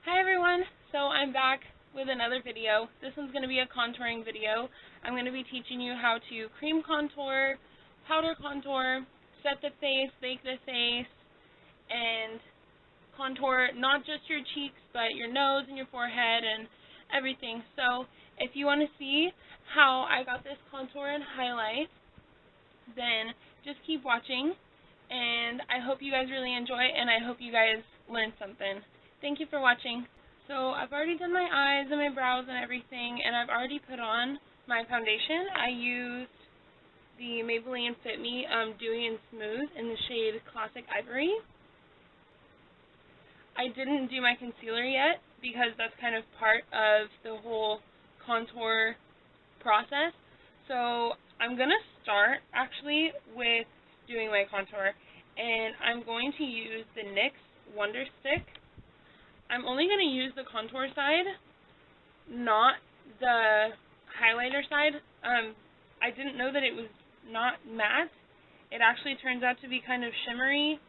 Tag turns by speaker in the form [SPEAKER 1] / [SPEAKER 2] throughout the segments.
[SPEAKER 1] Hi everyone, so I'm back with another video. This one's going to be a contouring video. I'm going to be teaching you how to cream contour, powder contour, set the face, bake the face, and contour not just your cheeks but your nose and your forehead and everything. So if you want to see how I got this contour and highlight, then just keep watching, and I hope you guys really enjoy it, and I hope you guys learn something. Thank you for watching. So I've already done my eyes and my brows and everything, and I've already put on my foundation. I used the Maybelline Fit Me Dewy and Smooth in the shade Classic Ivory. I didn't do my concealer yet because that's kind of part of the whole contour process. So I'm going to start actually with doing my contour, and I'm going to use the NYX Wonder Stick. I'm only going to use the contour side, not the highlighter side. I didn't know that it was not matte. It actually turns out to be kind of shimmery,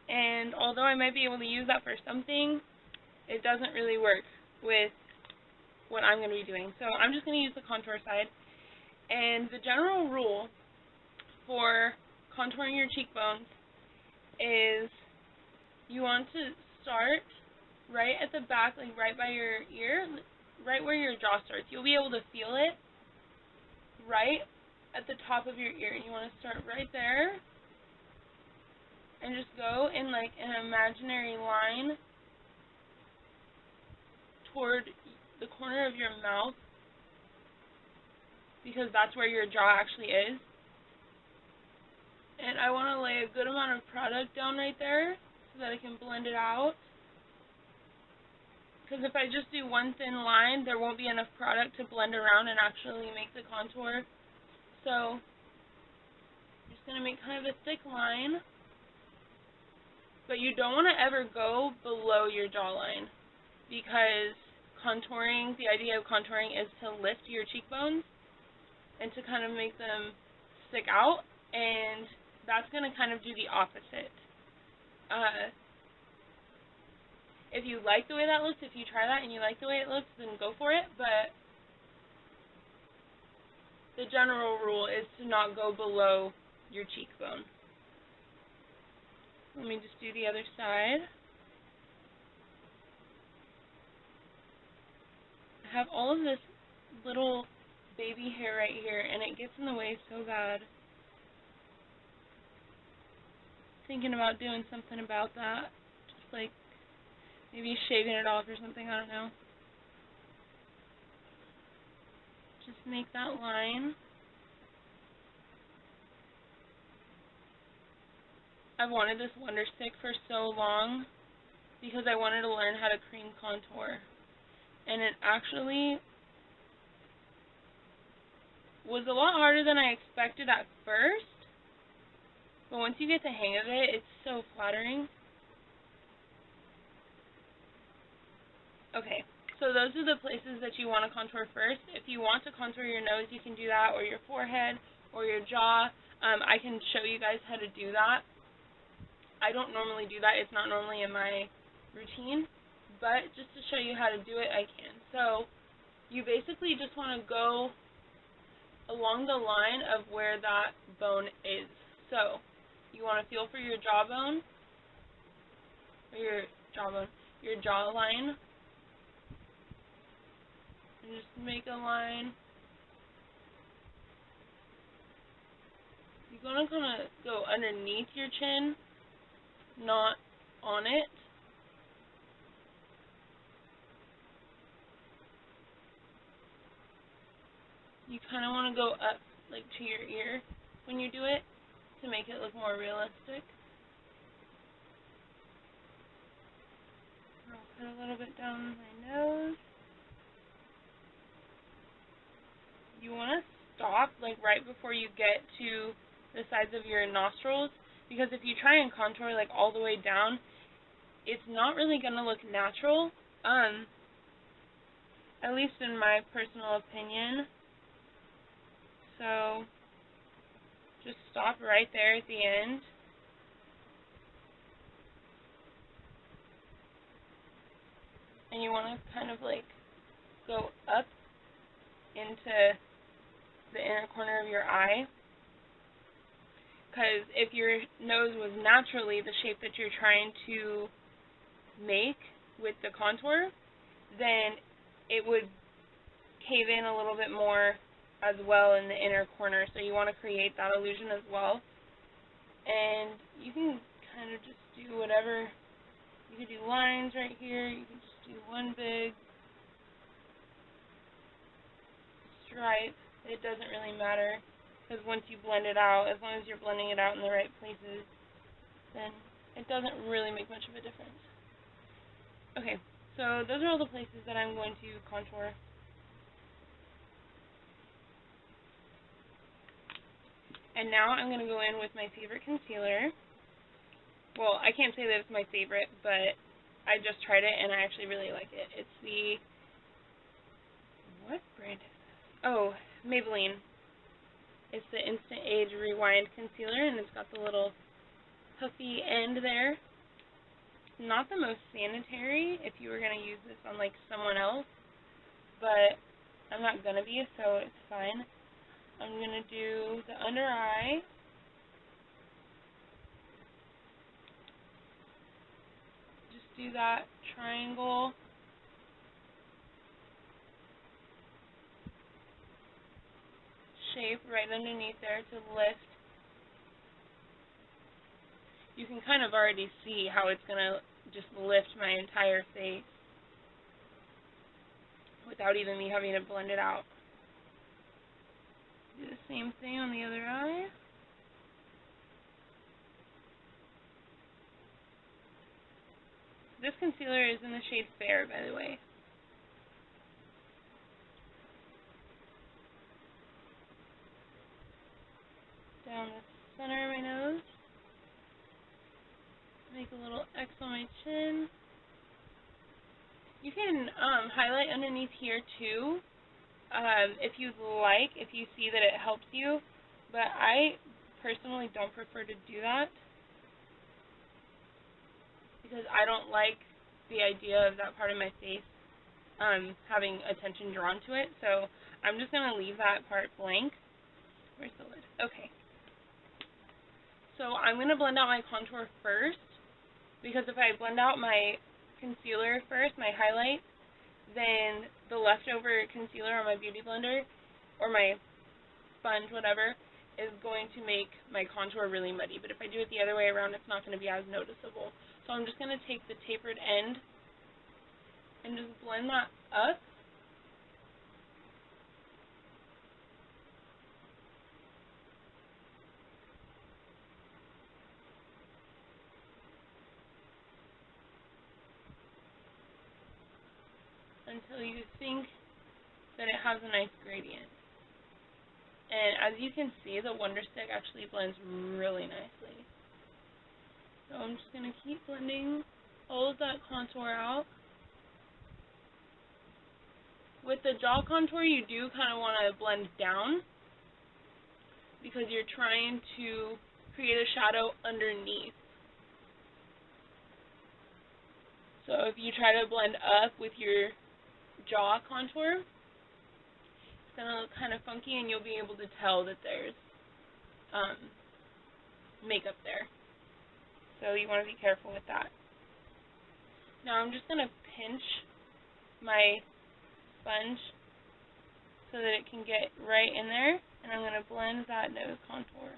[SPEAKER 1] and although I might be able to use that for something, it doesn't really work with what I'm going to be doing. So I'm just going to use the contour side. And the general rule for contouring your cheekbones is you want to start right at the back, like right by your ear, right where your jaw starts. You'll be able to feel it right at the top of your ear. You want to start right there and just go in like an imaginary line toward the corner of your mouth, because that's where your jaw actually is. And I want to lay a good amount of product down right there so that I can blend it out. Because if I just do one thin line, there won't be enough product to blend around and actually make the contour. So I'm just going to make kind of a thick line. But you don't want to ever go below your jawline, because contouring, the idea of contouring is to lift your cheekbones and to kind of make them stick out, and that's going to kind of do the opposite. If you like the way that looks, if you try that and you like the way it looks, then go for it, but the general rule is to not go below your cheekbone. Let me just do the other side. I have all of this little baby hair right here, and it gets in the way so bad. Thinking about doing something about that, just like maybe shaving it off or something, I don't know. Just make that line. I've wanted this Wonder Stick for so long because I wanted to learn how to cream contour. And it actually was a lot harder than I expected at first. But once you get the hang of it, it's so flattering. Okay, so those are the places that you want to contour first. If you want to contour your nose, you can do that, or your forehead, or your jaw. I can show you guys how to do that. I don't normally do that. It's not normally in my routine, but just to show you how to do it, I can. So you basically just want to go along the line of where that bone is. So you want to feel for your jawbone, or your jawline, and just make a line. You're going to kind of go underneath your chin, not on it. You kind of want to go up like to your ear when you do it to make it look more realistic. I'll put a little bit down my nose. You want to stop like right before you get to the sides of your nostrils, because if you try and contour like all the way down, it's not really going to look natural, at least in my personal opinion. So just stop right there at the end. and you want to kind of like go up into the inner corner of your eye, because if your nose was naturally the shape that you're trying to make with the contour, then it would cave in a little bit more as well in the inner corner, so you want to create that illusion as well. And you can kind of just do whatever. You can do lines right here, you can just do one big stripe. It doesn't really matter, because once you blend it out, as long as you're blending it out in the right places, then it doesn't really make much of a difference. Okay, so those are all the places that I'm going to contour. And now I'm going to go in with my favorite concealer. Well, I can't say that it's my favorite, but I just tried it and I actually really like it. It's the, what brand is this? Oh, Maybelline. It's the Instant Age Rewind Concealer, and it's got the little puffy end there. Not the most sanitary if you were going to use this on like someone else, but I'm not going to be, so it's fine. I'm going to do the under eye. Just do that triangle. Shape right underneath there to lift. You can kind of already see how it's going to just lift my entire face without even me having to blend it out. Do the same thing on the other eye. This concealer is in the shade Fair, by the way. Down the center of my nose. Make a little X on my chin. You can highlight underneath here too, if you'd like, if you see that it helps you, but I personally don't prefer to do that because I don't like the idea of that part of my face having attention drawn to it, so I'm just going to leave that part blank. Where's the lid? Okay. So I'm going to blend out my contour first, because if I blend out my concealer first, my highlight, then the leftover concealer on my beauty blender, or my sponge, whatever, is going to make my contour really muddy. But if I do it the other way around, it's not going to be as noticeable. So I'm just going to take the tapered end and just blend that up. Until you think that it has a nice gradient. And as you can see, the Wonder Stick actually blends really nicely. So I'm just going to keep blending all of that contour out. With the jaw contour, you do kind of want to blend down because you're trying to create a shadow underneath. So if you try to blend up with your jaw contour, it's going to look kind of funky and you'll be able to tell that there's makeup there. So you want to be careful with that. Now I'm just going to pinch my sponge so that it can get right in there, and I'm going to blend that nose contour.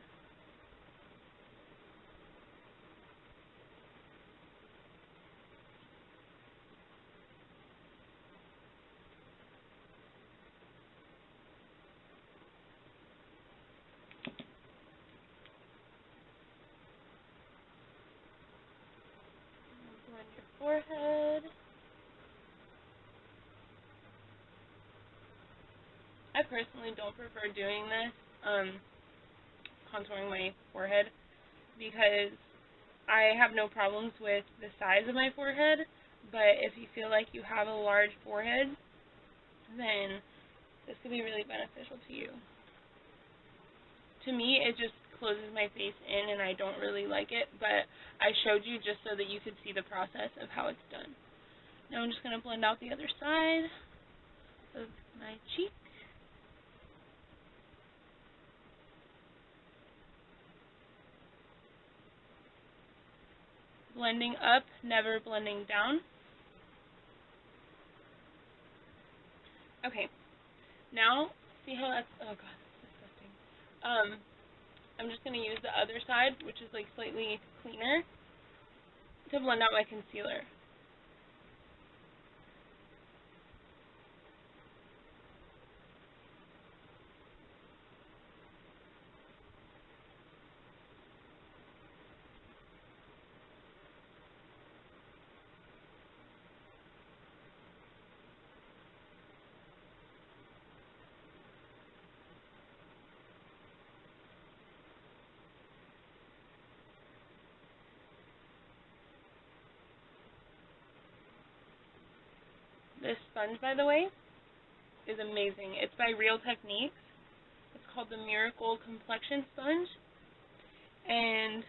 [SPEAKER 1] Blend your forehead. I personally don't prefer doing this, contouring my forehead, because I have no problems with the size of my forehead, but if you feel like you have a large forehead, then this could be really beneficial to you. To me, it just closes my face in and I don't really like it, but I showed you just so that you could see the process of how it's done. Now I'm just going to blend out the other side of my cheek. Blending up, never blending down. Okay, now, see how that's, oh god, that's disgusting. I'm just going to use the other side, which is like slightly cleaner, to blend out my concealer. This sponge, by the way, is amazing. It's by Real Techniques. It's called the Miracle Complexion Sponge, and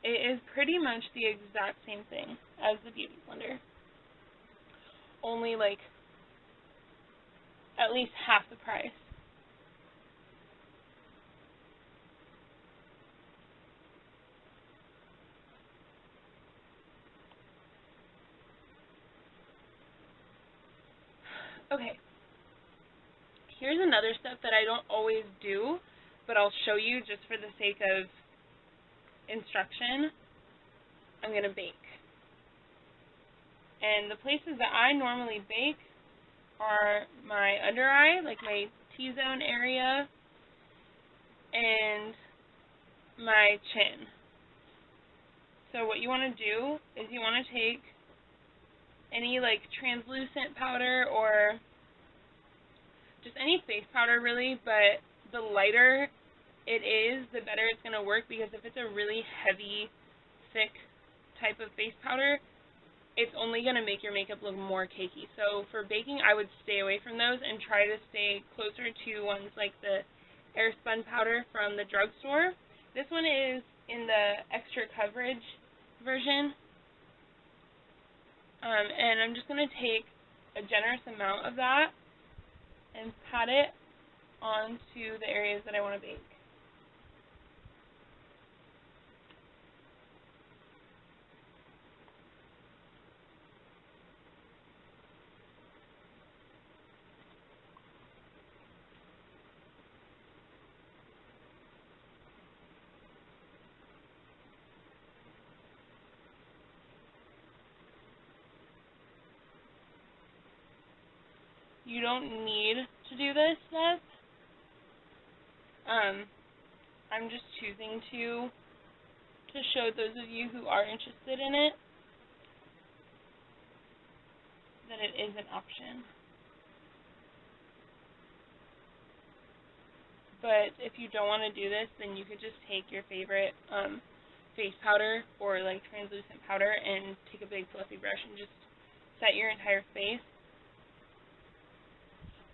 [SPEAKER 1] it is pretty much the exact same thing as the Beauty Blender, only like at least half the price. Okay, here's another step that I don't always do, but I'll show you just for the sake of instruction. I'm going to bake. And the places that I normally bake are my under eye, like my T-zone area, and my chin. So what you want to do is you want to take any like translucent powder or just any face powder really, but the lighter it is, the better it's going to work, because if it's a really heavy, thick type of face powder, it's only going to make your makeup look more cakey. So for baking, I would stay away from those and try to stay closer to ones like the Airspun powder from the drugstore. This one is in the extra coverage version. And I'm just going to take a generous amount of that and pat it onto the areas that I want to bake. You don't need to do this step. I'm just choosing to show those of you who are interested in it that it is an option. But if you don't want to do this, then you could just take your favorite face powder or like translucent powder and take a big fluffy brush and just set your entire face.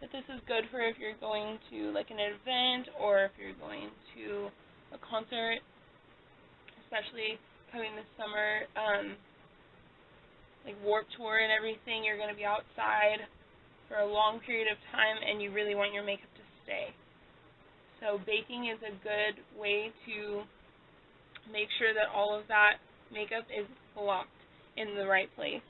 [SPEAKER 1] But this is good for if you're going to like an event or if you're going to a concert, especially coming this summer, like Warped Tour and everything. You're going to be outside for a long period of time and you really want your makeup to stay. So baking is a good way to make sure that all of that makeup is locked in the right place.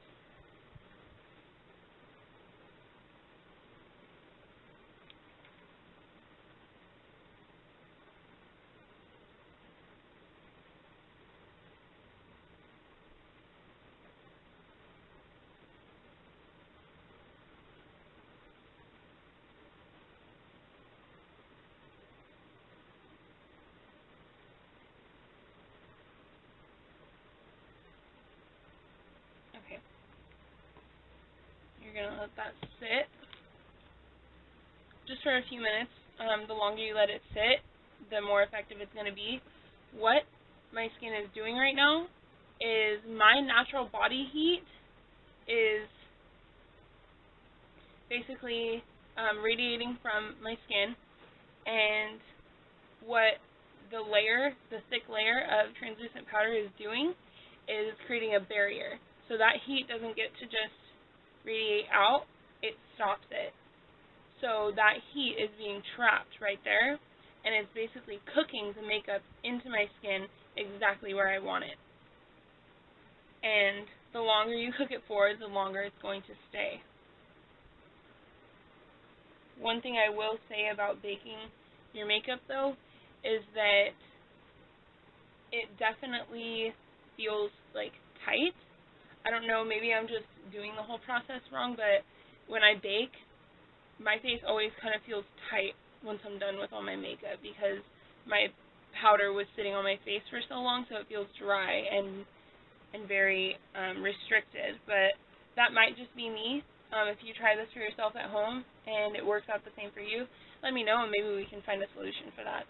[SPEAKER 1] Okay. You're going to let that sit just for a few minutes. The longer you let it sit, the more effective it's going to be. What my skin is doing right now is my natural body heat is basically radiating from my skin, and what the thick layer of translucent powder is doing is creating a barrier. So that heat doesn't get to just radiate out, it stops it. So that heat is being trapped right there, and it's basically cooking the makeup into my skin exactly where I want it. And the longer you cook it for, the longer it's going to stay. One thing I will say about baking your makeup, though, is that it definitely feels, like, tight. I don't know, maybe I'm just doing the whole process wrong, but when I bake, my face always kind of feels tight once I'm done with all my makeup because my powder was sitting on my face for so long, so it feels dry and very restricted. But that might just be me. If you try this for yourself at home and it works out the same for you, let me know and maybe we can find a solution for that.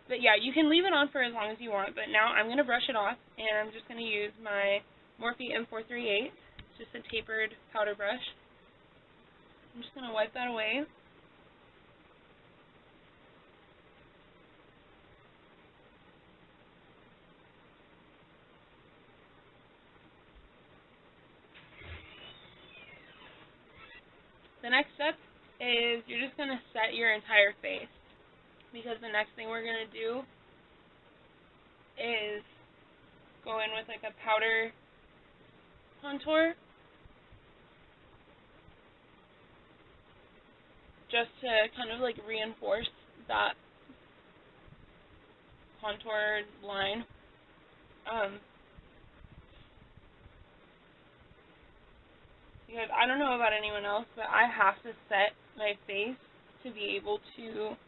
[SPEAKER 1] But yeah, you can leave it on for as long as you want, but now I'm going to brush it off, and I'm just going to use my Morphe M438. It's just a tapered powder brush. I'm just going to wipe that away. The next step is you're just going to set your entire face, because the next thing we're going to do is go in with like a powder contour just to kind of like reinforce that contoured line. Because I don't know about anyone else, but I have to set my face to be able to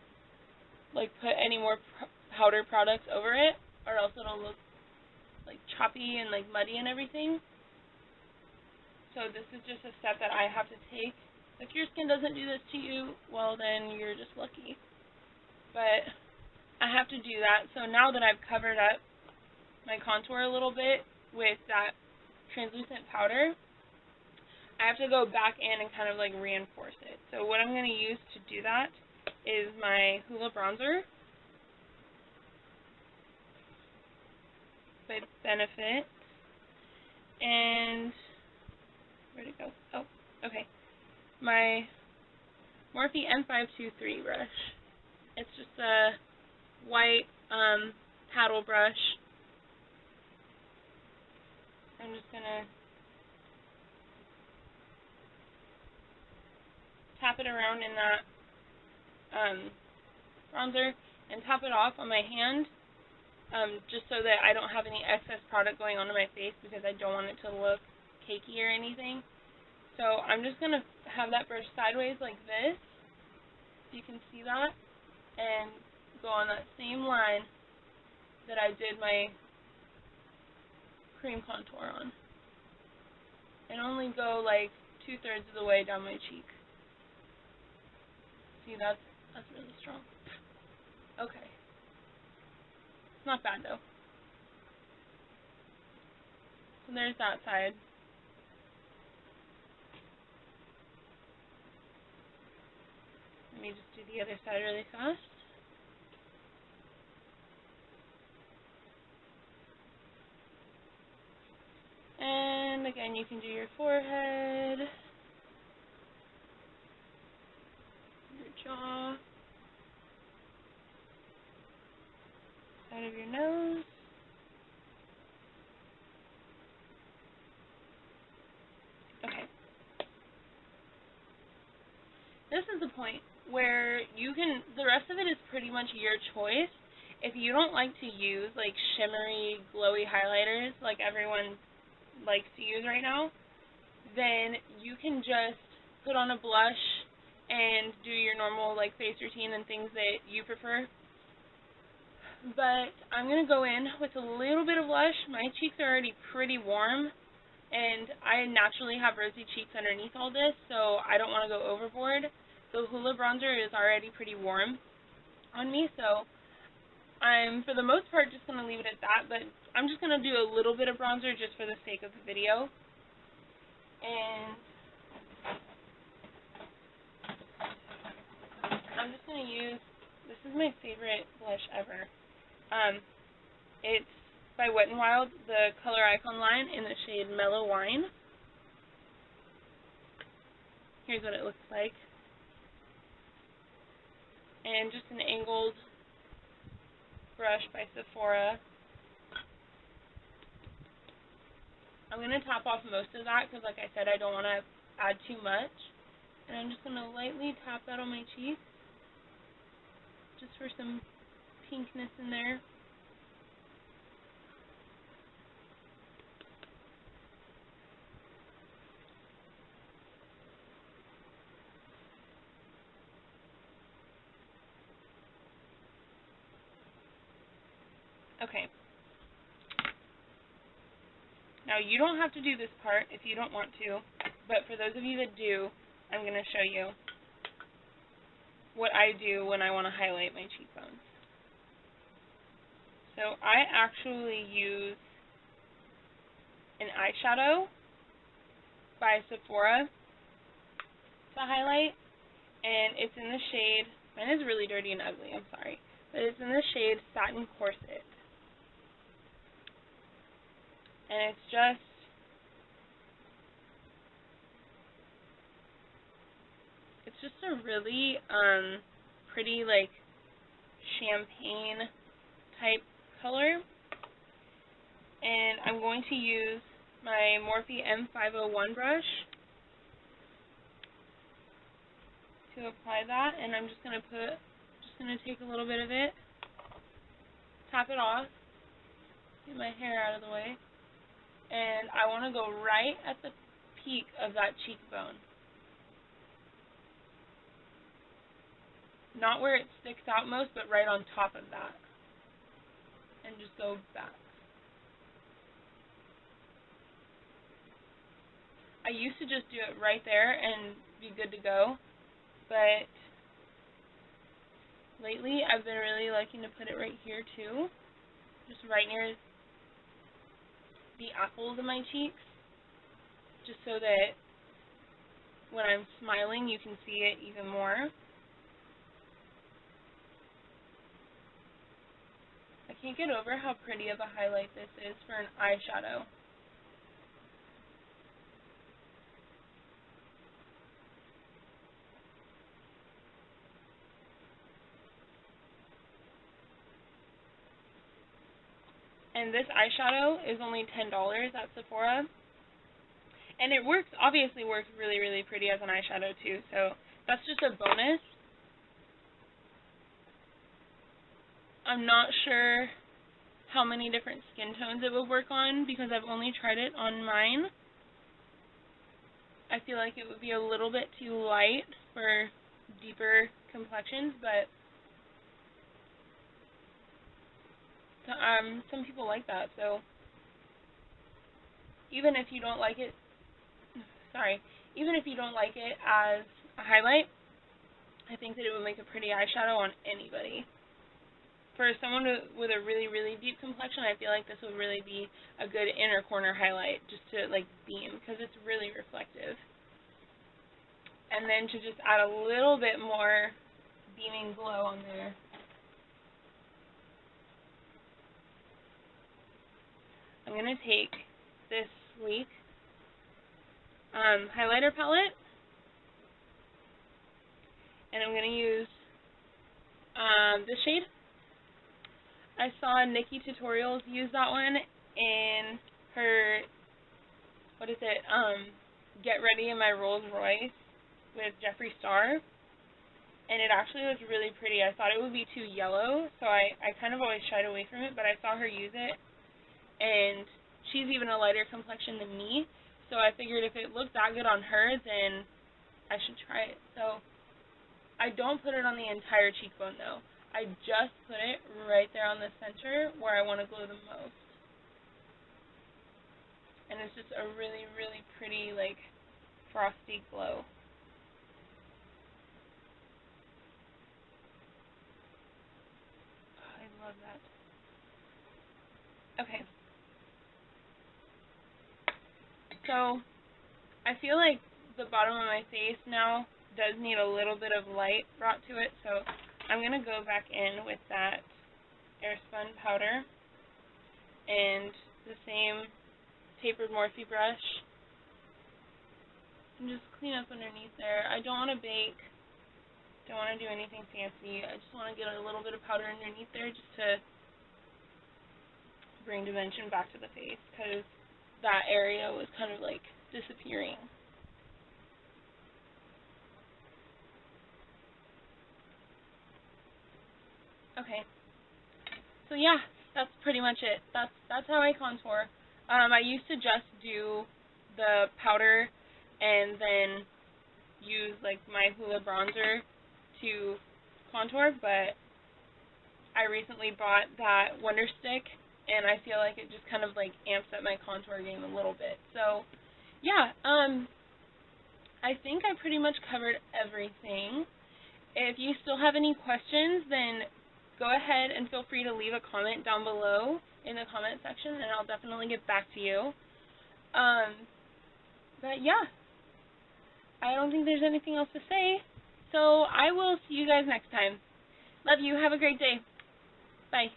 [SPEAKER 1] like put any more powder products over it, or else it'll look like choppy and like muddy and everything. So this is just a step that I have to take. If your skin doesn't do this to you, well then you're just lucky. But I have to do that. So now that I've covered up my contour a little bit with that translucent powder, I have to go back in and kind of like reinforce it. So what I'm going to use to do that is my Hoola bronzer by Benefit, and where'd it go? Oh, okay. My Morphe M523 brush. It's just a white paddle brush. I'm just gonna tap it around in that bronzer and tap it off on my hand, just so that I don't have any excess product going onto my face, because I don't want it to look cakey or anything. So I'm just going to have that brush sideways like this, if you can see that, and go on that same line that I did my cream contour on, and only go like 2/3 of the way down my cheek. See, that's really strong. Okay. It's not bad though. So there's that side. Let me just do the other side really fast. And again, you can do your forehead, your jaw, side of your nose. Okay. This is the point where you can, the rest of it is pretty much your choice. If you don't like to use like shimmery, glowy highlighters like everyone likes to use right now, then you can just put on a blush and do your normal like face routine and things that you prefer. But I'm going to go in with a little bit of blush. My cheeks are already pretty warm, and I naturally have rosy cheeks underneath all this, so I don't want to go overboard. The Hoola bronzer is already pretty warm on me, so I'm, for the most part, just going to leave it at that, but I'm just going to do a little bit of bronzer just for the sake of the video. And I'm just going to use, this is my favorite blush ever. It's by Wet n Wild, the Color Icon line in the shade Mellow Wine. Here's what it looks like. And just an angled brush by Sephora. I'm going to top off most of that because, like I said, I don't want to add too much. And I'm just going to lightly tap that on my cheek, just for some pinkness in there. Okay. Now, you don't have to do this part if you don't want to, but for those of you that do, I'm going to show you what I do when I want to highlight my cheekbones. So I actually use an eyeshadow by Sephora to highlight, and it's in the shade, mine is really dirty and ugly, I'm sorry, but it's in the shade Satin Corset. And it's just a really pretty, like, champagne type color. And I'm going to use my Morphe M501 brush to apply that, and I'm just gonna take a little bit of it, tap it off, get my hair out of the way. And I want to go right at the peak of that cheekbone. Not where it sticks out most, but right on top of that. And just go back. I used to just do it right there and be good to go, but lately I've been really liking to put it right here too, just right near the apples of my cheeks, just so that when I'm smiling you can see it even more. I can't get over how pretty of a highlight this is for an eyeshadow. And this eyeshadow is only $10 at Sephora. And it obviously works really, really pretty as an eyeshadow too, so that's just a bonus. I'm not sure how many different skin tones it would work on because I've only tried it on mine. I feel like it would be a little bit too light for deeper complexions, but some people like that, so even if you don't like it as a highlight, I think that it would make a pretty eyeshadow on anybody. For someone with a really, really deep complexion, I feel like this would really be a good inner corner highlight, just to, like, beam, because it's really reflective. And then to just add a little bit more beaming glow on there. I'm going to take this sleek highlighter palette, and I'm going to use this shade. I saw Nikki Tutorials use that one in her, Get Ready in My Rolls Royce with Jeffree Star, and it actually was really pretty. I thought it would be too yellow, so I kind of always shied away from it, but I saw her use it, and she's even a lighter complexion than me, so I figured if it looked that good on her, then I should try it. So I don't put it on the entire cheekbone though. I just put it right there on the center where I want to glow the most. And it's just a really, really pretty, like, frosty glow. Oh, I love that. Okay. So, I feel like the bottom of my face now does need a little bit of light brought to it, so I'm going to go back in with that Airspun powder. and the same tapered Morphe brush. And just clean up underneath there. I don't want to bake. Don't want to do anything fancy. I just want to get a little bit of powder underneath there just to bring dimension back to the face, because that area was kind of like disappearing. Okay. So yeah, that's pretty much it. That's how I contour. I used to just do the powder and then use like my Hoola bronzer to contour, but I recently bought that Wonder Stick, and I feel like it just kind of like amps up my contour game a little bit. So yeah, I think I pretty much covered everything. If you still have any questions, then go ahead and feel free to leave a comment down below in the comment section, and I'll definitely get back to you. But yeah, I don't think there's anything else to say, so I will see you guys next time. Love you. Have a great day. Bye.